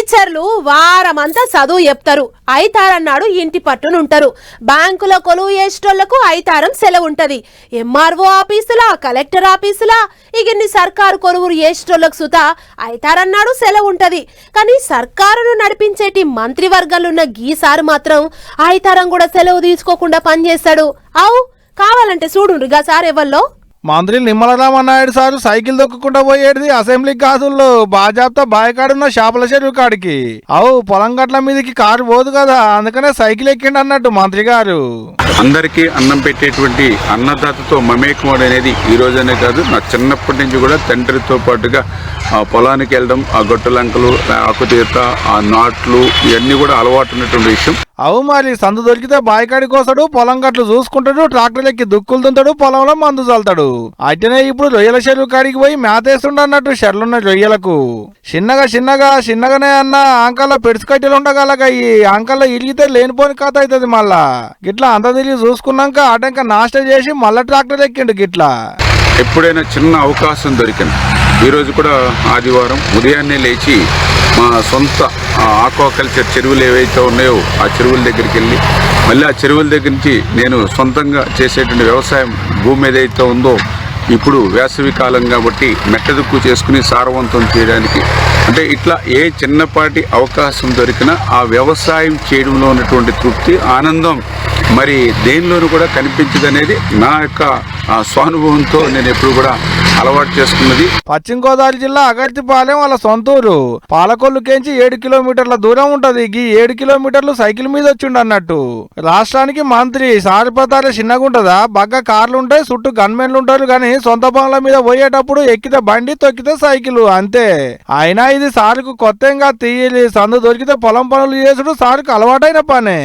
టీచర్లు వారమంతా చదువు చెప్తారు, అయితారన్నాడు ఇంటి పట్టునుంటారు. బ్యాంకులో కొలువు చేసేటోళ్లకు అయితారం సెలవు ఉంటది. ఎంఆర్ఓ ఆఫీసులా, కలెక్టర్ ఆఫీసులా ఇగిన్ని సర్కారు కొలువురు చేసేటోళ్లకు సుతా అయితారన్నాడు సెలవు ఉంటది. కానీ సర్కారును నడిపించేటి మంత్రివర్గంలో గీసారు మాత్రం అయితారం కూడా సెలవు తీసుకోకుండా పనిచేస్తాడు. అవు కావాలంటే చూడు గా సార్ ఎవల్లో మంత్రి నిమ్మలరామన్నాయుడు సారు సైకిల్ దొక్కకుండా పోయేది అసెంబ్లీ కాదుల్లో బాజాబ్తా బాయకాడున్న చేపల చెరువు కాడికి. అవు పొలం గట్ల మీదకి కారు పోదు కదా, అందుకనే సైకిల్ ఎక్కిండి అన్నట్టు మంత్రి గారు. అందరికీ అన్నం పెట్టేటువంటి అన్నదాతతో మమేకమోడ్ అనేది ఈ రోజనే కాదు, నా చిన్నప్పటి నుంచి కూడా తండ్రితో పాటుగా ఆ పొలానికి వెళ్ళడం, ఆ గొట్టలంకలు, ఆకుతీత, ఆ నాట్లు ఇవన్నీ కూడా అలవాటు ఉన్నటువంటి విషయం. అవు మరి సందు దొరికితే బాయికాడికి వస్తాడు, పొలం గట్లు చూసుకుంటాడు, ట్రాక్టర్ ఎక్కి దుక్కులు తుంటాడు, పొలంలో మందు చల్తాడు. అయితేనే ఇప్పుడు రొయ్యల చెరువు కాడికి పోయి మేతేస్తుండ అన్నట్టు షెర్లున్న రొయ్యలకు. చిన్నగానే అన్న ఆంకల్లో పెడుసు కట్టెలు ఉండగలగా ఈ ఆంకల్లో ఇరిగితే లేనిపోని కథ అవుతుంది. మళ్ళా గిట్లా అంత తిరిగి చూసుకున్నాక ఆటంక నాష్ట చేసి మళ్ళా ట్రాక్టర్ ఎక్కిండు. గిట్లా ఎప్పుడైనా చిన్న అవకాశం దొరికింది. ఈరోజు కూడా ఆదివారం ఉదయాన్నే లేచి మా సొంత ఆక్వాకల్చర్ చెరువులు ఏవైతే ఉన్నాయో ఆ చెరువుల దగ్గరికి వెళ్ళి మళ్ళీ ఆ చెరువుల దగ్గర నుంచి నేను సొంతంగా చేసేటువంటి వ్యవసాయం భూమి ఏదైతే ఉందో ఇప్పుడు వేసవి కాలం కాబట్టి మెట్టదుక్కు చేసుకుని సారవంతం చేయడానికి, అంటే ఇట్లా ఏ చిన్నపాటి అవకాశం దొరికినా ఆ వ్యవసాయం చేయడంలో ఉన్నటువంటి తృప్తి, ఆనందం మరి దేనిలోనూ కూడా కనిపించదనేది నా యొక్క స్వానుభవంతో నేను ఎప్పుడు కూడా అలవాటు చేసుకున్నది. పశ్చిమ గోదావరి జిల్లా అగర్తిపాలెం వాళ్ళ సొంతూరు. పాలకొల్లుకేంచి 7 కిలోమీటర్ల దూరం ఉంటది. ఈ 7 కిలోమీటర్లు సైకిల్ మీద వచ్చిండు అన్నట్టు. రాష్ట్రానికి మంత్రి సారిపోతారే చిన్నగుంటదా, బాగా కార్లు ఉంటాయి, చుట్టూ గన్మెన్లు ఉంటారు, కానీ సొంత పనుల మీద పోయేటప్పుడు ఎక్కితే బండి, తొక్కితే సైకిల్ అంతే. అయినా ఇది సారుకు కొత్తగా తీయాలి. సందు దొరికితే పొలం పనులు చేసుడు సారుకు అలవాటైన పనే.